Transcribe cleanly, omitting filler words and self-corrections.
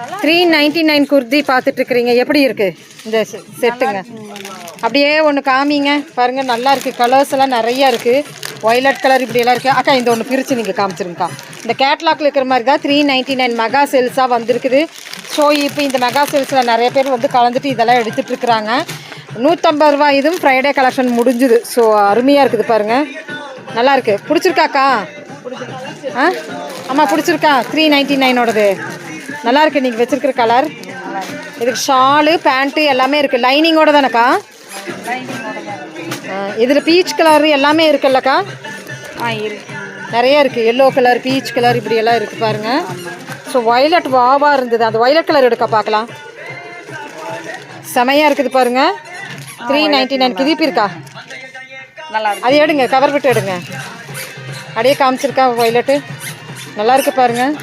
399 குர்தி பார்த்துட்டு இருக்கிறீங்க. எப்படி இருக்கு இந்த செட்டுங்க? அப்படியே ஒன்று காமிங்க பாருங்க. நல்லா இருக்கு. கலர்ஸ் எல்லாம் நிறைய இருக்கு. வயலட் கலர் இப்படி எல்லாம் இருக்கு. அக்கா இந்த ஒன்று பிரித்து நீங்கள் காமிச்சிருங்கக்கா. இந்த கேட்லாக்ல இருக்கிற மாதிரி தான் 399 மெகா சேல்ஸாக வந்திருக்குது. ஸோ இப்போ இந்த மெகா சேல்ஸில் நிறைய பேர் வந்து கலந்துட்டு இதெல்லாம் எடுத்துகிட்டு இருக்கிறாங்க. 150 ரூபா. இதுவும் ஃப்ரைடே கலெக்ஷன் முடிஞ்சுது. ஸோ அருமையாக இருக்குது பாருங்கள். நல்லா இருக்கு. பிடிச்சிருக்காக்கா? ஆ ஆமாம் பிடிச்சிருக்கா. 399ஓடது நல்லா இருக்குது. நீங்கள் வச்சுருக்கிற கலர். இதுக்கு ஷாலு பேண்ட்டு எல்லாமே இருக்குது. லைனிங்கோட தானேக்கா? இதில் பீச் கலர் எல்லாமே இருக்குல்லக்கா? நிறைய இருக்குது. எல்லோ கலர், பீச் கலர் இப்படி எல்லாம் இருக்குது பாருங்கள். ஸோ வயலட் வாவாக இருந்தது. அந்த வயலட் கலர் எடுக்க பார்க்கலாம். செமையாக இருக்குது பாருங்கள். 399 திருப்பி இருக்கா? அது எடுங்க, கவர் விட்டு எடுங்க. அப்படியே காமிச்சிருக்கா வயலட்டு. நல்லா இருக்குது பாருங்கள்.